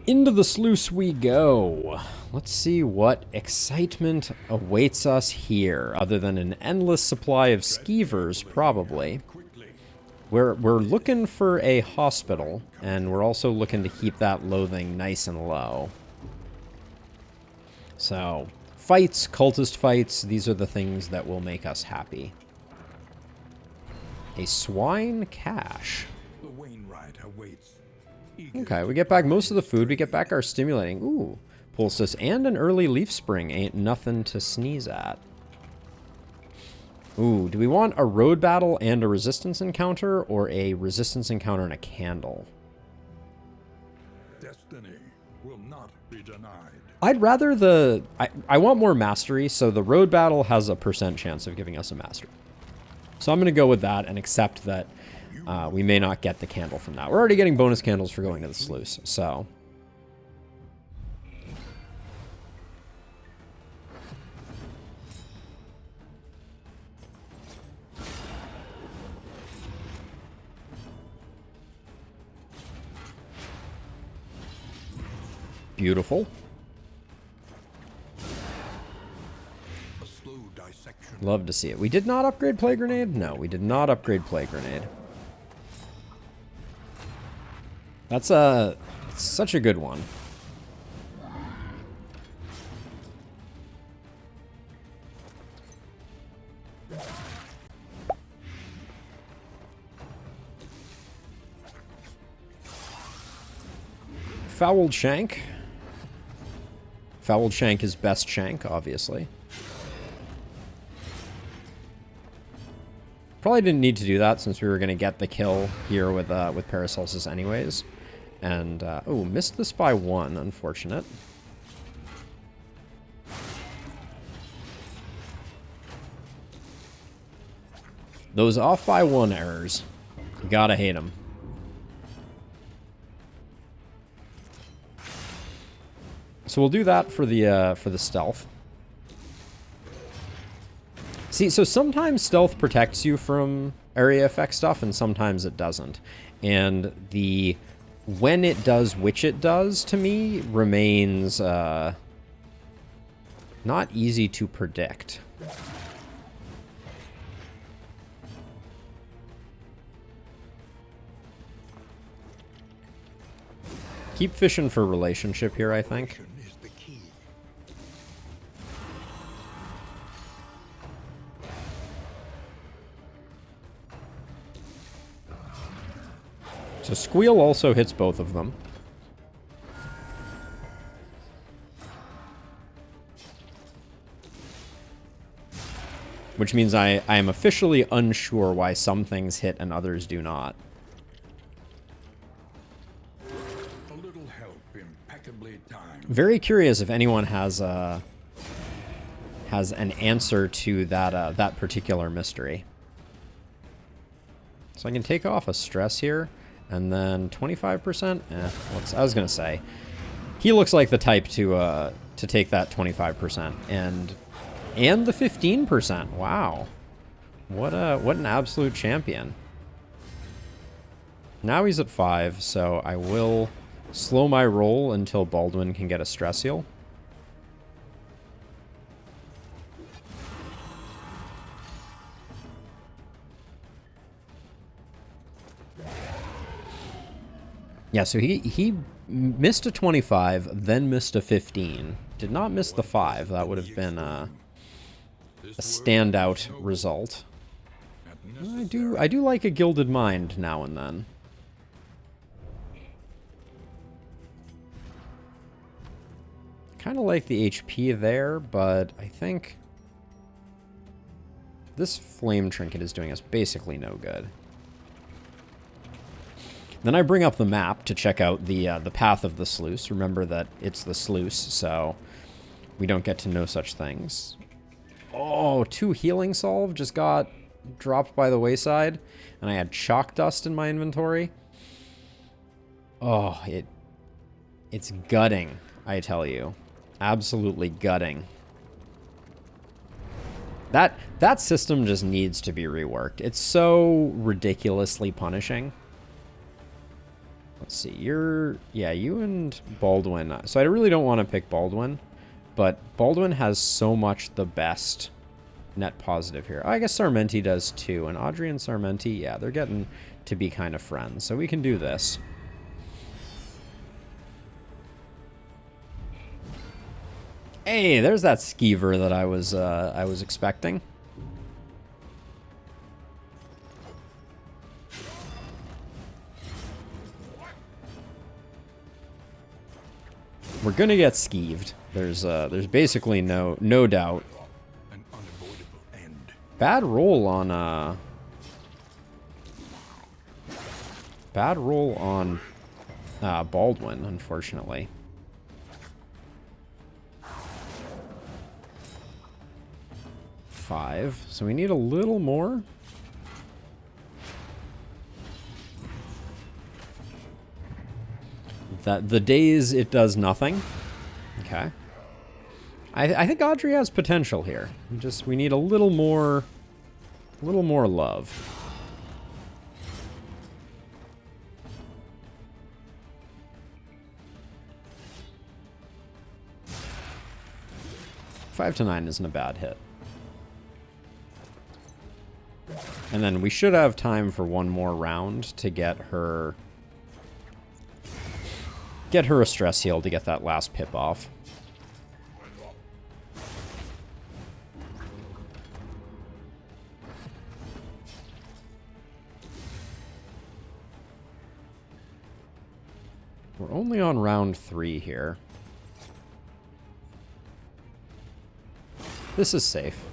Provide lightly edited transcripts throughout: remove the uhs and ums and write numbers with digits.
Into the sluice we go. Let's see what excitement awaits us here, other than an endless supply of skeevers, probably. We're looking for a hospital, and we're also looking to keep that loathing nice and low. So, fights, cultist fights, these are the things that will make us happy. A swine cache. Okay, we get back most of the food. We get back our stimulating. Ooh, poultice and an early leaf spring ain't nothing to sneeze at. Ooh, do we want a road battle and a resistance encounter, or a resistance encounter and a candle? Destiny will not be denied. I'd rather the... I want more mastery, so the road battle has a % chance of giving us a mastery. So I'm going to go with that and accept that we may not get the candle from that. We're already getting bonus candles for going to the sluice, so... Beautiful. Love to see it. We did not upgrade Plague Grenade? No, we did not upgrade Plague Grenade. That's it's such a good one. Fouled Shank. Fouled Shank is best Shank, obviously. Probably didn't need to do that since we were going to get the kill here with Paracelsus anyways. And, oh, missed this by 1, unfortunate. Those off by 1 errors. You gotta hate them. So we'll do that for the stealth. See, so sometimes stealth protects you from area effect stuff, and sometimes it doesn't. And the when it does, which it does, to me, remains not easy to predict. Keep fishing for relationship here, I think. So Squeal also hits both of them. Which means I am officially unsure why some things hit and others do not. A little help impeccably timed. Very curious if anyone has an answer to that that particular mystery. So I can take off a stress here. And then 25%? I was going to say. He looks like the type to take that 25%. And the 15%. Wow. What an absolute champion. Now he's at 5, so I will slow my roll until Baldwin can get a stress heal. Yeah, so he missed a 25, then missed a 15. Did not miss the 5. That would have been a standout result. I do like a Gilded Mind now and then. Kind of like the HP there, but I think this Flame Trinket is doing us basically no good. Then I bring up the map to check out the path of the sluice. Remember that it's the sluice, so we don't get to know such things. Oh, 2 healing salve just got dropped by the wayside, and I had chalk dust in my inventory. Oh, it's gutting, I tell you. Absolutely gutting. That system just needs to be reworked. It's so ridiculously punishing. Let's see, yeah, you and Baldwin. So I really don't want to pick Baldwin, but Baldwin has so much the best net positive here. I guess Sarmenti does too, and Audrey and Sarmenti, yeah, they're getting to be kind of friends, so we can do this. Hey, there's that Skiver that I was expecting. We're gonna get skeeved. There's basically no doubt. An unavoidable end. Bad roll on Baldwin, unfortunately. Five. So we need a little more. That the days it does nothing. Okay. I think Audrey has potential here. We need a little more love. Five to 9 isn't a bad hit. And then we should have time for one more round to get her a stress heal to get that last pip off. We're only on round 3 here. This is safe.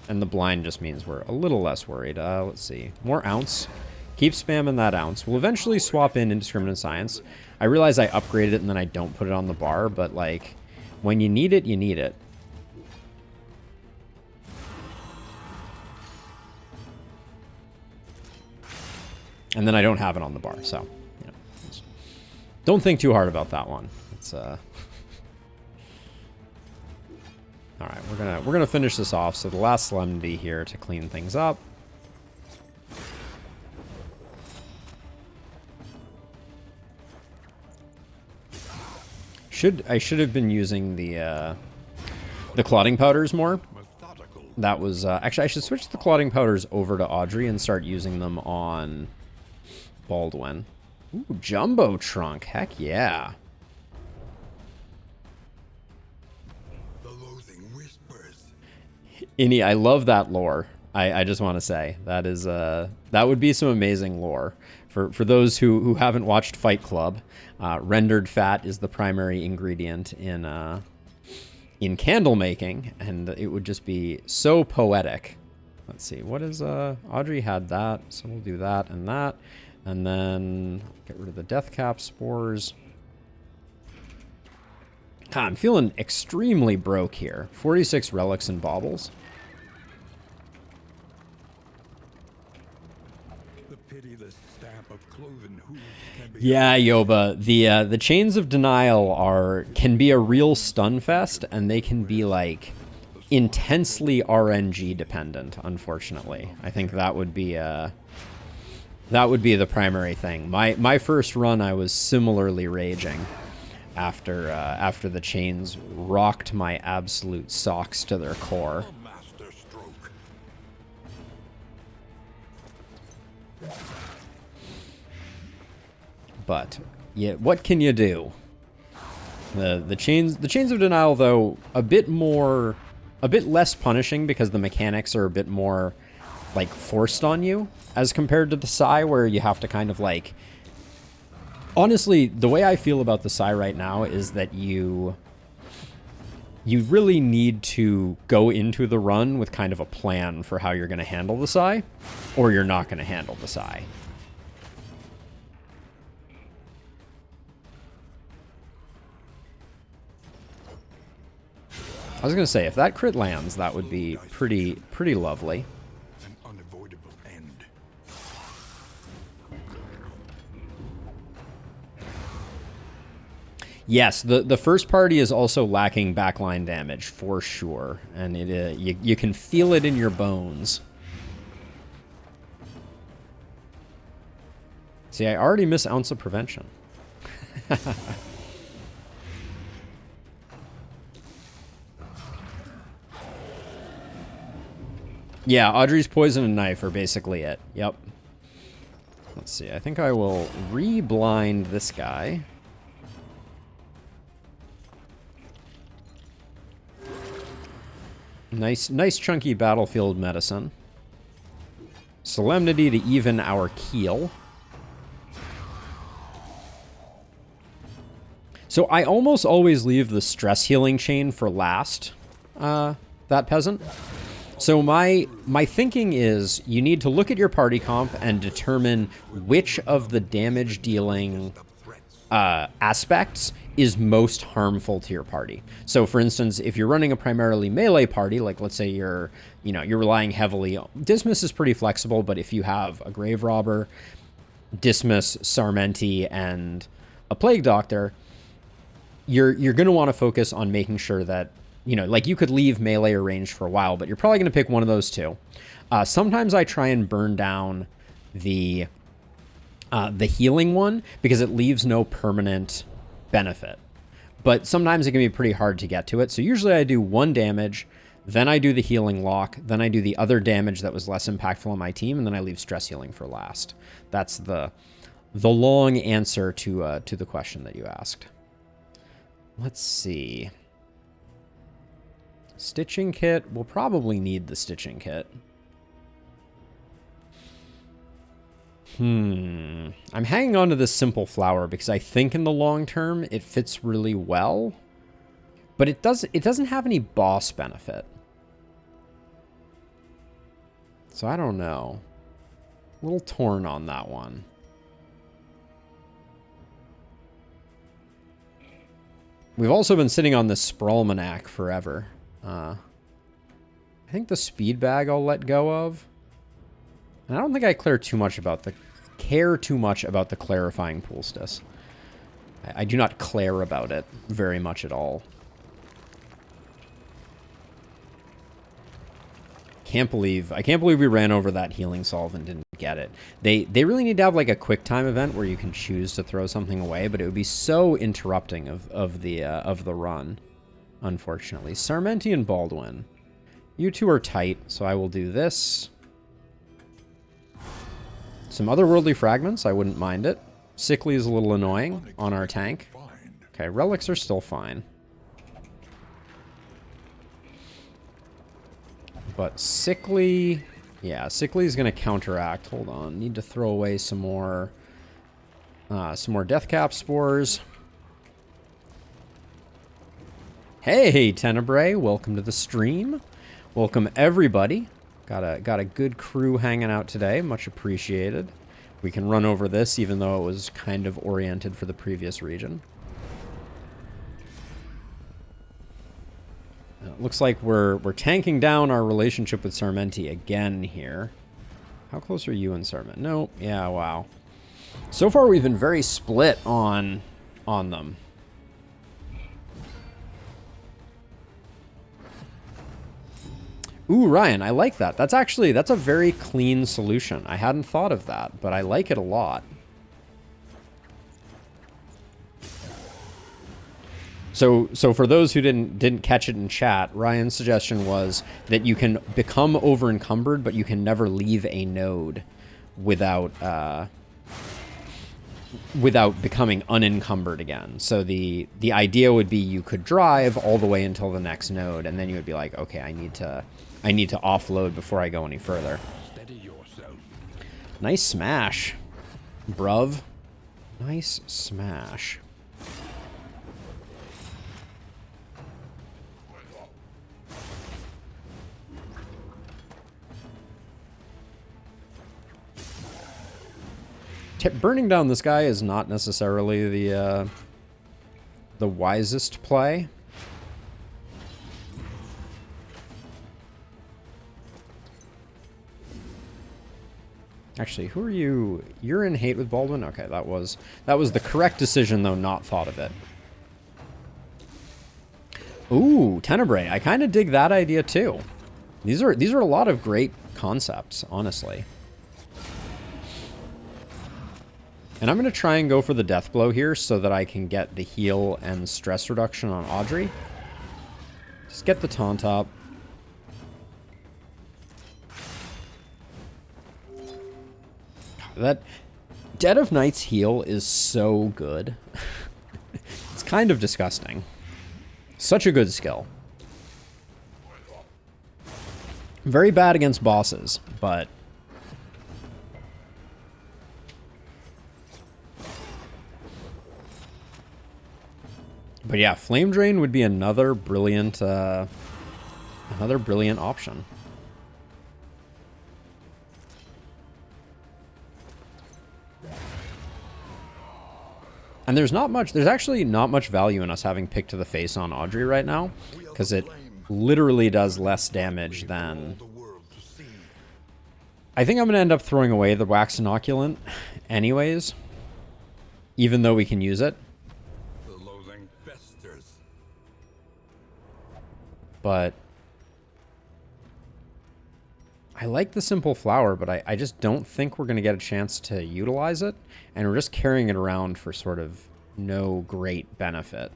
And the blind just means we're a little less worried. Let's see. More ounce. Keep spamming that ounce. We'll eventually swap in indiscriminate science. I realize I upgraded it and then I don't put it on the bar, but like, when you need it, you need it. And then I don't have it on the bar, so, you know. Don't think too hard about that one. It's, Alright, we're gonna finish this off, so the last Solemnity here to clean things up. I should have been using the clotting powders more. That was actually I should switch the clotting powders over to Audrey and start using them on Baldwin. Ooh, jumbo trunk, heck yeah. The loathing whispers. Innie, I love that lore. I just want to say that is that would be some amazing lore. For those who haven't watched Fight Club, rendered fat is the primary ingredient in candle making, and it would just be so poetic. Let's see, what is Audrey had that, so we'll do that, and then get rid of the death cap spores. God, I'm feeling extremely broke here. 46 relics and baubles. The pitiless stamp of cloven hooves can be Yeah, Yoba, the chains of denial can be a real stun fest, and they can be like intensely RNG dependent. Unfortunately, I think that would be the primary thing. My first run, I was similarly raging after the chains rocked my absolute socks to their core. a master stroke. But yeah, what can you do? The chains of denial, though, a bit less punishing because the mechanics are a bit more like forced on you as compared to the Psy, where you have to kind of like. Honestly, the way I feel about the Psy right now is that you really need to go into the run with kind of a plan for how you're going to handle the Psy, or you're not going to handle the Psy. I was going to say, if that crit lands, that would be pretty lovely. An unavoidable end. Yes, the first party is also lacking backline damage, for sure. And you can feel it in your bones. See, I already miss Ounce of Prevention. Yeah, Audrey's Poison and Knife are basically it. Yep. Let's see. I think I will re-blind this guy. Nice chunky battlefield medicine. Solemnity to even our keel. So I almost always leave the stress healing chain for last, that peasant. So my thinking is you need to look at your party comp and determine which of the damage dealing aspects is most harmful to your party. So for instance, if you're running a primarily melee party, like let's say you're relying heavily on Dismas is pretty flexible, but if you have a Grave Robber, Dismas, Sarmenti, and a Plague Doctor, you're going to want to focus on making sure that, like you could leave melee or ranged for a while, but you're probably going to pick one of those two. Sometimes I try and burn down the healing one because it leaves no permanent benefit. But sometimes it can be pretty hard to get to it. So usually I do 1 damage, then I do the healing lock, then I do the other damage that was less impactful on my team, and then I leave stress healing for last. That's the long answer to the question that you asked. Let's see. Stitching kit. We'll probably need the stitching kit. I'm hanging on to this simple flower because I think in the long term it fits really well, but it doesn't have any boss benefit. So I don't know. A little torn on that one. We've also been sitting on this Sprawlmanac forever. I think the speed bag I'll let go of. And I don't think I care too much about the clarifying poultice. I do not care about it very much at all. I can't believe we ran over that healing solve and didn't get it. They really need to have like a quick time event where you can choose to throw something away, but it would be so interrupting of the run. Unfortunately, Sarmenti and Baldwin, you two are tight, so I will do this. Some otherworldly fragments, I wouldn't mind it. Sickly is a little annoying on our tank. Okay, relics are still fine. But Sickly, yeah, Sickly is going to counteract. Hold on, need to throw away some more Deathcap spores. Hey, Tenebrae, welcome to the stream. Welcome everybody. Got a good crew hanging out today. Much appreciated. We can run over this even though it was kind of oriented for the previous region. It looks like we're tanking down our relationship with Sarmenti again here. How close are you and Sarmenti? No, yeah, wow. So far we've been very split on them. Ooh, Ryan, I like that. That's a very clean solution. I hadn't thought of that, but I like it a lot. So for those who didn't catch it in chat, Ryan's suggestion was that you can become over encumbered, but you can never leave a node without becoming unencumbered again. So the idea would be you could drive all the way until the next node, and then you would be like, okay, I need to offload before I go any further. Steady yourself. Nice smash, bruv. Nice smash. Burning down this guy is not necessarily the wisest play. Actually, who are you? You're in hate with Baldwin? Okay, that was the correct decision, though not thought of it. Ooh, Tenebrae. I kind of dig that idea too. These are a lot of great concepts, honestly. And I'm going to try and go for the death blow here so that I can get the heal and stress reduction on Audrey. Just get the taunt up. That Dead of Night's heal is so good. It's kind of disgusting. Such a good skill. Very bad against bosses, but... But yeah, Flame Drain would be another brilliant option. And there's actually not much value in us having Pick to the Face on Audrey right now, because it literally does less damage than... I think I'm going to end up throwing away the Wax Inoculant anyways, even though we can use it. But I like the Simple Flower, but I just don't think we're going to get a chance to utilize it. And we're just carrying it around for sort of no great benefit.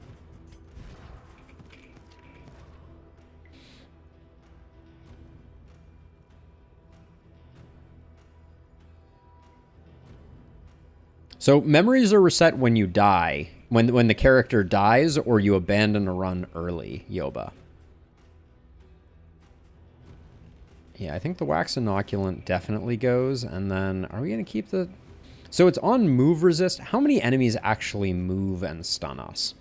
So memories are reset when you die, when the character dies or you abandon a run early, Yoba. Yeah, I think the Wax Inoculant definitely goes, and then are we going to keep the... So it's on move resist. How many enemies actually move and stun us?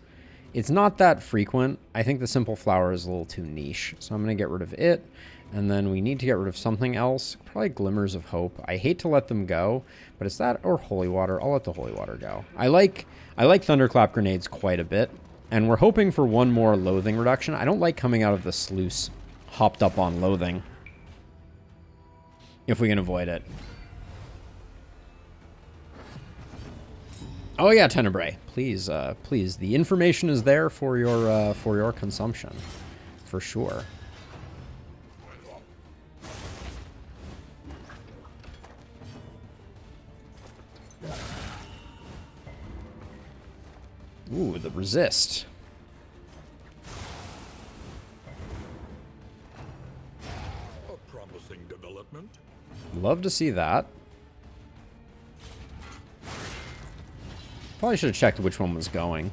It's not that frequent. I think the Simple Flower is a little too niche, so I'm going to get rid of it, and then we need to get rid of something else. Probably Glimmers of Hope. I hate to let them go, but it's that or Holy Water. I'll let the Holy Water go. I like Thunderclap Grenades quite a bit, and we're hoping for one more Loathing reduction. I don't like coming out of the sluice hopped up on Loathing, if we can avoid it. Oh yeah, Tenebrae, please, please. The information is there for your consumption, for sure. Ooh, the resist. A promising development. Love to see that. Probably should have checked which one was going.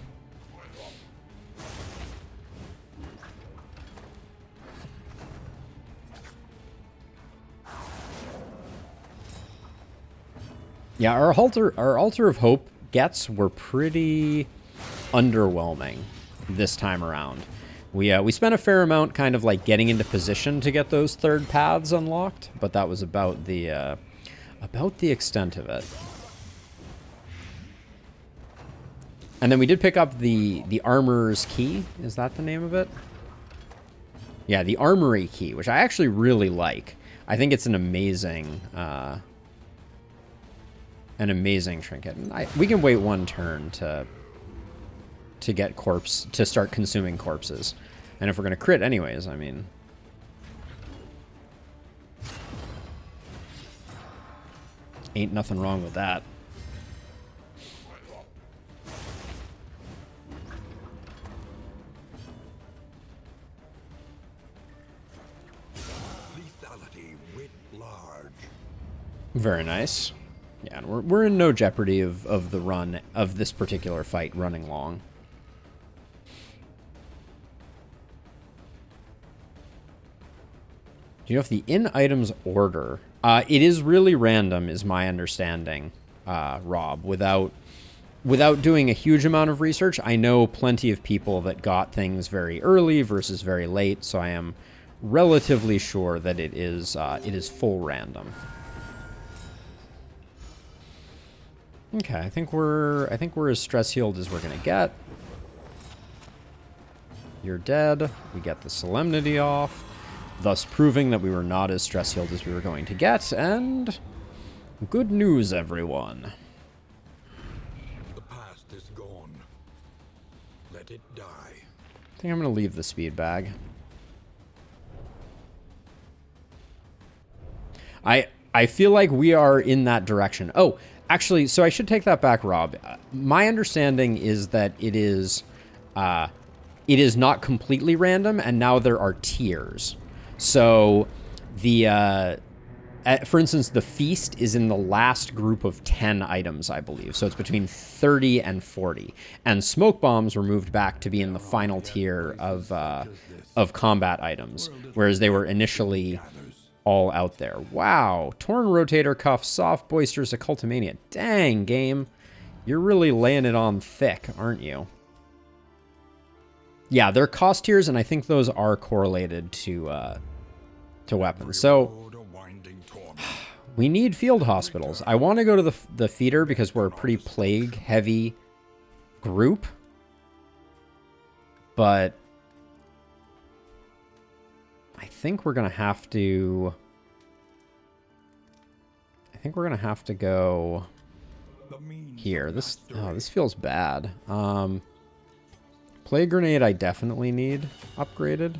Yeah, our Altar of Hope gets were pretty underwhelming this time around. We spent a fair amount kind of like getting into position to get those third paths unlocked, but that was about the extent of it. And then we did pick up the Armorer's Key. Is that the name of it? Yeah, the Armory Key, which I actually really like. I think it's an amazing trinket. And we can wait one turn to start consuming corpses. And if we're gonna crit anyways, I mean, ain't nothing wrong with that. Very nice. Yeah, and we're in no jeopardy of the run of this particular fight running long. Do you know if the in-items order... it is really random, is my understanding, Rob. Without doing a huge amount of research, I know plenty of people that got things very early versus very late, so I am relatively sure that it is full random. Okay, I think we're as stress healed as we're gonna get. You're dead. We get the Solemnity off, thus proving that we were not as stress healed as we were going to get. And good news, everyone. The past is gone. Let it die. I think I'm gonna leave the speed bag. I feel like we are in that direction. Oh, Actually, so I should take that back, Rob. My understanding is that it is not completely random, and now there are tiers. So the for instance, the feast is in the last group of 10 items, I believe. So it's between 30 and 40. And smoke bombs were moved back to be in the final tier of combat items, whereas they were initially all out there. Wow. Torn rotator cuff, soft boisters, occultomania. Dang, game. You're really laying it on thick, aren't you? Yeah, they're cost tiers, and I think those are correlated to weapons. So we need field hospitals. I want to go to the feeder because we're a pretty plague-heavy group. But I think we're going to have to... I think we're going to have to go here. This feels bad. Plague grenade I definitely need upgraded.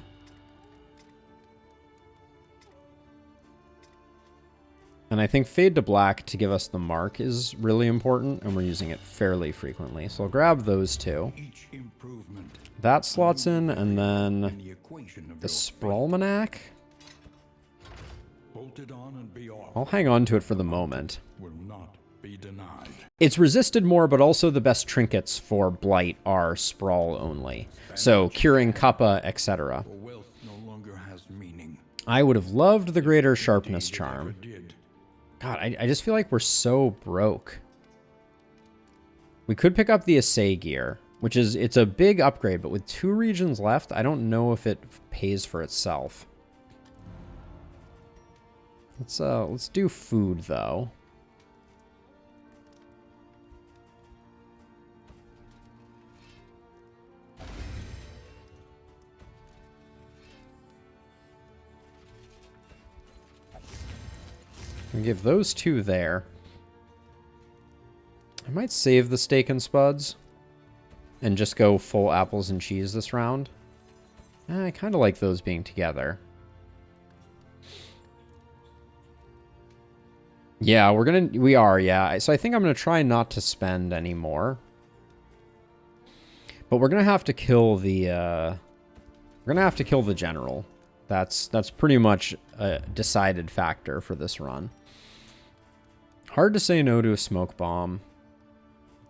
And I think Fade to Black to give us the mark is really important, and we're using it fairly frequently. So I'll grab those two. That slots in, and then the Sprawlmanac. I'll hang on to it for the moment. It's resisted more, but also the best trinkets for Blight are Sprawl only. So Curing Kappa, etc. I would have loved the Greater Sharpness Charm. God, I just feel like we're so broke. We could pick up the Assay Gear, which is, it's a big upgrade, but with 2 regions left, I don't know if it pays for itself. Let's do food, though. And give those 2 there. I might save the steak and spuds and just go full apples and cheese this round. I kind of like those being together. Yeah, we are, yeah. So I think I'm gonna try not to spend any more. But we're gonna have to kill the general. That's pretty much a decided factor for this run. Hard to say no to a smoke bomb.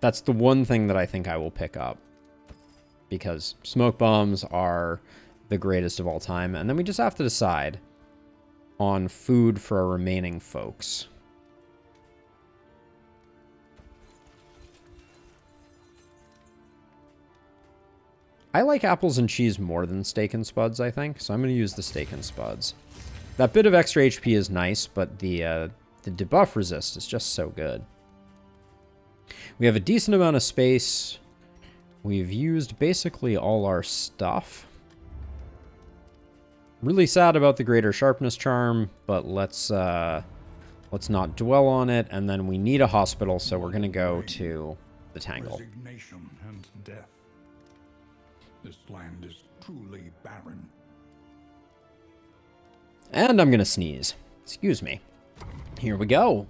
That's the one thing that I think I will pick up. Because smoke bombs are the greatest of all time. And then we just have to decide on food for our remaining folks. I like apples and cheese more than steak and spuds, I think. So I'm going to use the steak and spuds. That bit of extra HP is nice, but the debuff resist is just so good. We have a decent amount of space. We've used basically all our stuff. Really sad about the Greater Sharpness Charm, but let's not dwell on it. And then we need a hospital, so we're going to go to the Tangle. Resignation and death. This land is truly barren. And I'm going to sneeze. Excuse me. Here we go.